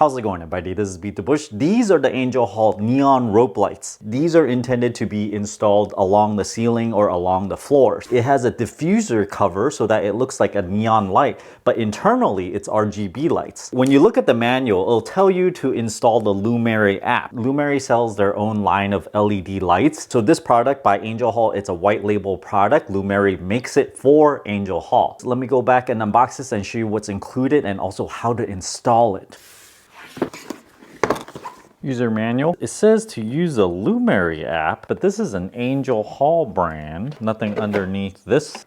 How's it going, everybody? This is Beat the Bush. These are the ANGELHALO neon rope lights. These are intended to be installed along the ceiling or along the floors. It has a diffuser cover so that it looks like a neon light, but internally it's RGB lights. When you look at the manual, it'll tell you to install the Lumeri app. Lumeri sells their own line of LED lights. So this product by ANGELHALO, it's a white label product. Lumeri makes it for ANGELHALO. So let me go back and unbox this and show you what's included and also how to install it. User manual. It says to use the Lumeri app, but this is an ANGELHALO brand. Nothing underneath this.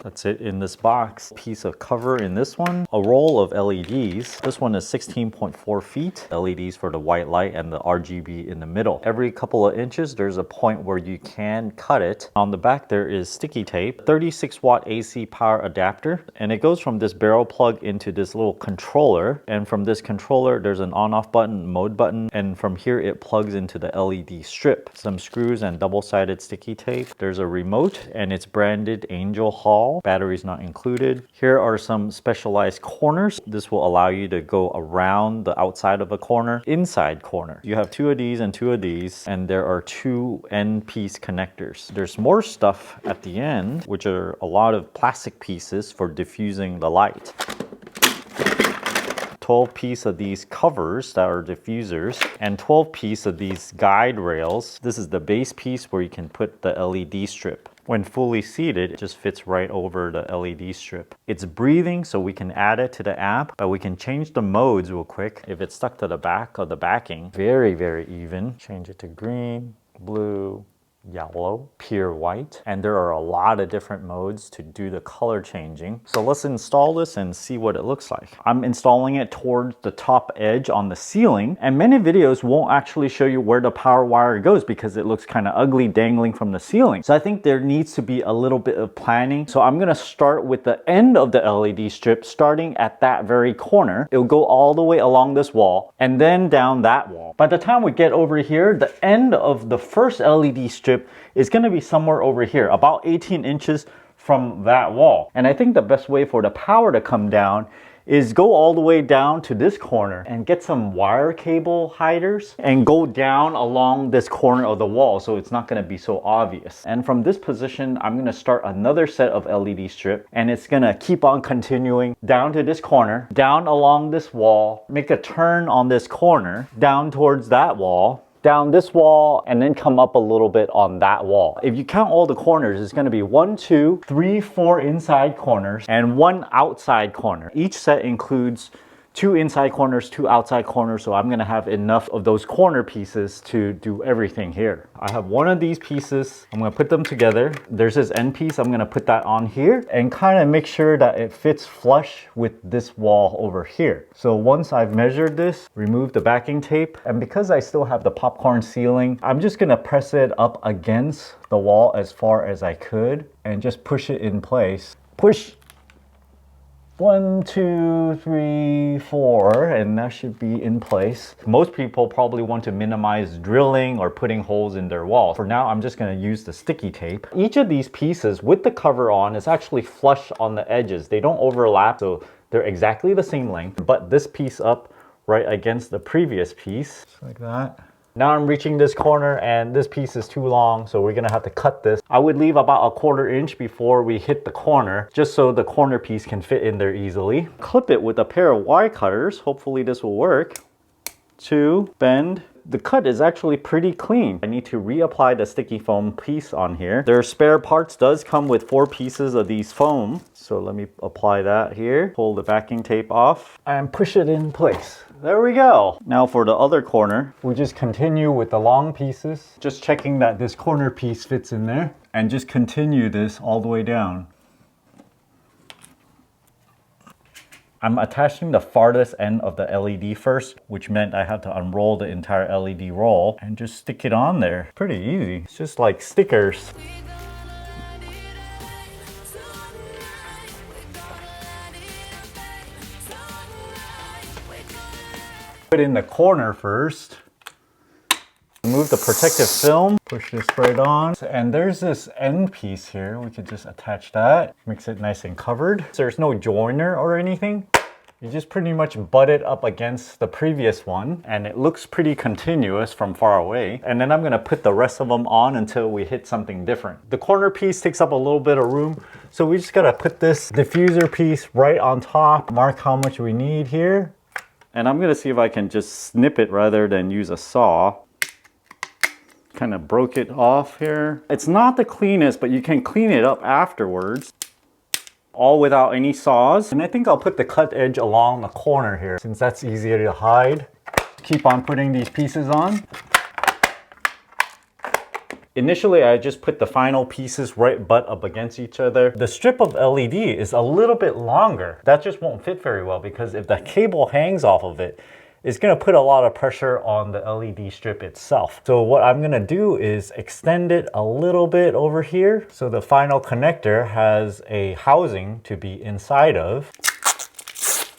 That's it in this box. Piece of cover in this one. A roll of LEDs. This one is 16.4 feet. LEDs for the white light and the RGB in the middle. Every couple of inches, there's a point where you can cut it. On the back, there is sticky tape, 36 watt AC power adapter, and it goes from this barrel plug into this little controller. And from this controller, there's an on-off button, mode button, and from here, it plugs into the LED strip. Some screws and double-sided sticky tape. There's a remote, and it's branded ANGELHALO. Batteries not included. Here are some specialized corners. This will allow you to go around the outside of a corner, inside corner. You have two of these and two of these, and there are two end piece connectors. There's more stuff at the end, which are a lot of plastic pieces for diffusing the light. 12 piece of these covers that are diffusers and 12 piece of these guide rails. This is the base piece where you can put the LED strip. When fully seated, it just fits right over the LED strip. It's breathing, so we can add it to the app, but we can change the modes real quick. If it's stuck to the back of the backing, very, very even. Change it to green, blue, yellow, pure white, and there are a lot of different modes to do the color changing. So let's install this and see what it looks like. I'm installing it towards the top edge on the ceiling, and many videos won't actually show you where the power wire goes because it looks kind of ugly dangling from the ceiling. So I think there needs to be a little bit of planning. So I'm gonna start with the end of the LED strip, starting at that very corner. It'll go all the way along this wall and then down that wall. By the time we get over here, the end of the first LED strip is going to be somewhere over here, about 18 inches from that wall. And I think the best way for the power to come down is go all the way down to this corner and get some wire cable hiders and go down along this corner of the wall so it's not going to be so obvious. And from this position, I'm going to start another set of LED strip, and it's going to keep on continuing down to this corner, down along this wall, make a turn on this corner, down towards that wall, down this wall, and then come up a little bit on that wall. If you count all the corners, it's going to be 1, 2, 3, 4 inside corners and 1 outside corner. Each set includes 2 inside corners, 2 outside corners, so I'm going to have enough of those corner pieces to do everything here. I have one of these pieces. I'm going to put them together. There's this end piece. I'm going to put that on here and kind of make sure that it fits flush with this wall over here. So once I've measured this, remove the backing tape, and because I still have the popcorn ceiling, I'm just going to press it up against the wall as far as I could and just push it in place. Push. 1, 2, 3, 4, and that should be in place. Most people probably want to minimize drilling or putting holes in their wall. For now, I'm just going to use the sticky tape. Each of these pieces with the cover on is actually flush on the edges. They don't overlap, so they're exactly the same length, but this piece up right against the previous piece, just like that. Now I'm reaching this corner and this piece is too long, so we're gonna have to cut this. I would leave about 1/4 inch before we hit the corner, just so the corner piece can fit in there easily. Clip it with a pair of wire cutters. Hopefully this will work. 2, bend. The cut is actually pretty clean. I need to reapply the sticky foam piece on here. Their spare parts does come with 4 pieces of these foam. So let me apply that here. Pull the backing tape off and push it in place. There we go. Now for the other corner, we just continue with the long pieces. Just checking that this corner piece fits in there and just continue this all the way down. I'm attaching the farthest end of the LED first, which meant I had to unroll the entire LED roll and just stick it on there. Pretty easy. It's just like stickers. Put in the corner first. Remove the protective film, push this right on. And there's this end piece here. We could just attach that. Makes it nice and covered. There's no joiner or anything. You just pretty much butt it up against the previous one and it looks pretty continuous from far away. And then I'm gonna put the rest of them on until we hit something different. The corner piece takes up a little bit of room, so we just gotta put this diffuser piece right on top, mark how much we need here. And I'm gonna see if I can just snip it rather than use a saw. Kind of broke it off here. It's not the cleanest, but you can clean it up afterwards. All without any saws. And I think I'll put the cut edge along the corner here since that's easier to hide. Keep on putting these pieces on. Initially, I just put the final pieces right butt up against each other. The strip of LED is a little bit longer. That just won't fit very well because if the cable hangs off of it, it's gonna put a lot of pressure on the LED strip itself. So what I'm gonna do is extend it a little bit over here. So the final connector has a housing to be inside of.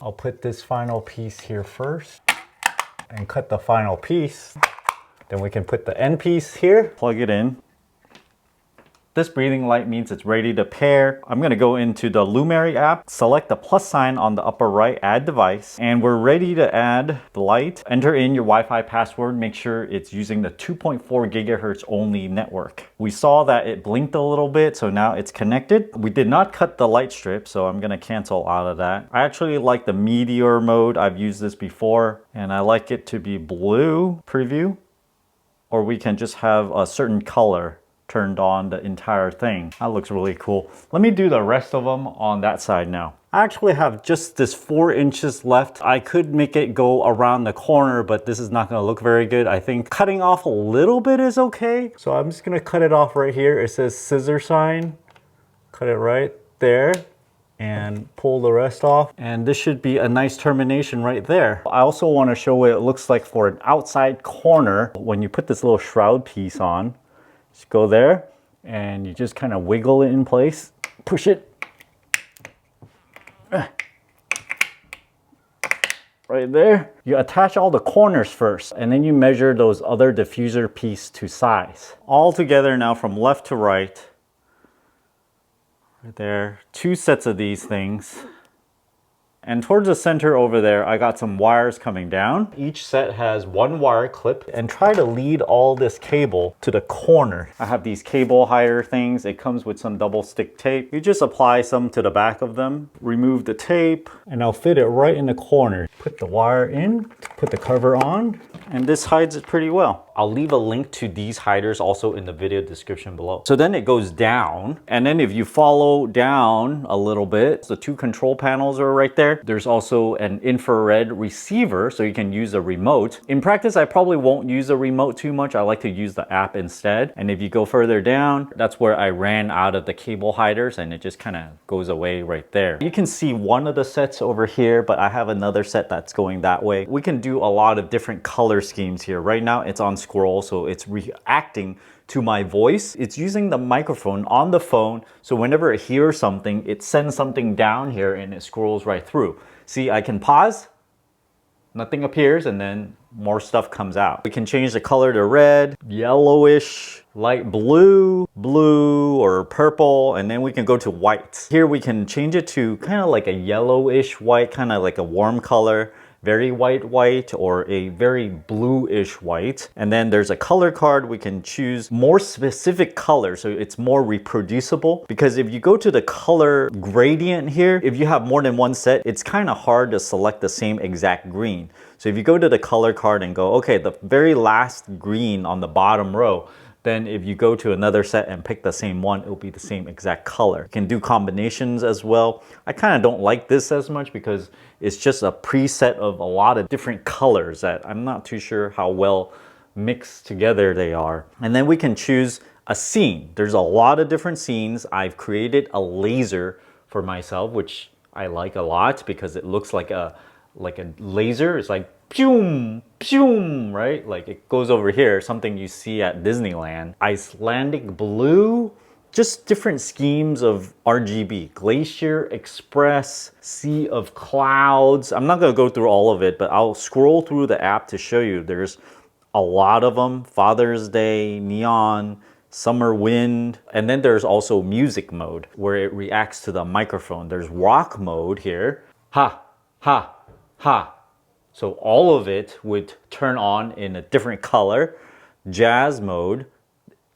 I'll put this final piece here first and cut the final piece. Then we can put the end piece here, plug it in. This breathing light means it's ready to pair. I'm gonna go into the Lumary app, select the plus sign on the upper right, add device, and we're ready to add the light. Enter in your Wi-Fi password, make sure it's using the 2.4 gigahertz only network. We saw that it blinked a little bit, so now it's connected. We did not cut the light strip, so I'm gonna cancel out of that. I actually like the meteor mode. I've used this before, and I like it to be blue preview, or we can just have a certain color turned on the entire thing. That looks really cool. Let me do the rest of them on that side now. I actually have just this 4 inches left. I could make it go around the corner, but this is not gonna look very good. I think cutting off a little bit is okay. So I'm just gonna cut it off right here. It says scissor sign. Cut it right there and pull the rest off. And this should be a nice termination right there. I also wanna show what it looks like for an outside corner. When you put this little shroud piece on, just go there and you just kind of wiggle it in place, push it. Right there. You attach all the corners first and then you measure those other diffuser piece to size. All together now from left to right. Right there, 2 sets of these things. And towards the center over there, I got some wires coming down. Each set has 1 wire clip and try to lead all this cable to the corner. I have these cable hider things. It comes with some double stick tape. You just apply some to the back of them, remove the tape, and I'll fit it right in the corner. Put the wire in, put the cover on, and this hides it pretty well. I'll leave a link to these hiders also in the video description below. So then it goes down, and then if you follow down a little bit, the 2 control panels are right there. There's also an infrared receiver, so you can use a remote. In practice, I probably won't use a remote too much. I like to use the app instead. And if you go further down, that's where I ran out of the cable hiders, and it just kind of goes away right there. You can see one of the sets over here, but I have another set that's going that way. We can do a lot of different color schemes here. Right now, it's on scroll, so it's reacting to my voice. It's using the microphone on the phone, so whenever it hears something, it sends something down here and it scrolls right through. See, I can pause, nothing appears, and then more stuff comes out. We can change the color to red, yellowish, light blue, blue, or purple, and then we can go to white. Here we can change it to kind of like a yellowish white, kind of like a warm color, very white, or a very bluish white. And then there's a color card. We can choose more specific colors, so it's more reproducible. Because if you go to the color gradient here, if you have more than 1 set, it's kind of hard to select the same exact green. So if you go to the color card and go, okay, the very last green on the bottom row, then if you go to another set and pick the same one, it'll be the same exact color. You can do combinations as well. I kind of don't like this as much because it's just a preset of a lot of different colors that I'm not too sure how well mixed together they are. And then we can choose a scene. There's a lot of different scenes. I've created a laser for myself, which I like a lot because it looks like a laser. It's like pew, pew, right? Like it goes over here, something you see at Disneyland. Icelandic blue, just different schemes of RGB. Glacier, Express, Sea of Clouds. I'm not gonna go through all of it, but I'll scroll through the app to show you. There's a lot of them. Father's Day, Neon, Summer Wind, and then there's also music mode where it reacts to the microphone. There's rock mode here. Ha! ha, ha. So all of it would turn on in a different color. Jazz mode,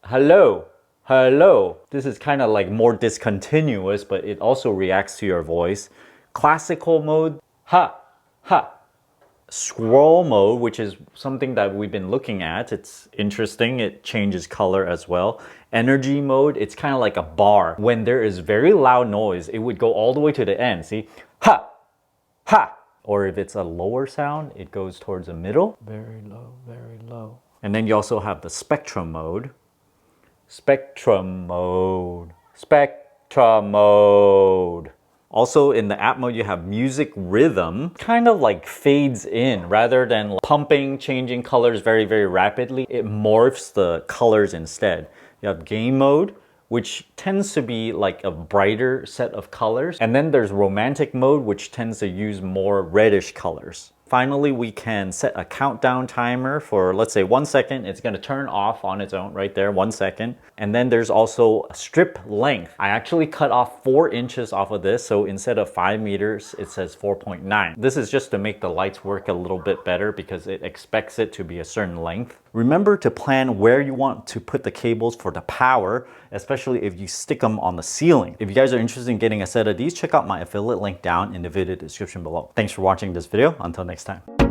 hello, hello. This is kind of like more discontinuous, but it also reacts to your voice. Classical mode, ha, ha. Scroll mode, which is something that we've been looking at. It's interesting. It changes color as well. Energy mode, it's kind of like a bar. When there is very loud noise, it would go all the way to the end. See? Ha! Ha! Or if it's a lower sound, it goes towards the middle. Very low, very low. And then you also have the spectrum mode. Spectrum mode. Spectrum mode. Also in the app mode, you have music rhythm, kind of like fades in rather than pumping, changing colors very, very rapidly. It morphs the colors instead. You have game mode, which tends to be like a brighter set of colors. And then there's romantic mode, which tends to use more reddish colors. Finally, we can set a countdown timer for, let's say, 1 second. It's gonna turn off on its own right there, 1 second. And then there's also a strip length. I actually cut off 4 inches off of this. So instead of 5 meters, it says 4.9. This is just to make the lights work a little bit better because it expects it to be a certain length. Remember to plan where you want to put the cables for the power, especially if you stick them on the ceiling. If you guys are interested in getting a set of these, check out my affiliate link down in the video description below. Thanks for watching this video. Until next time.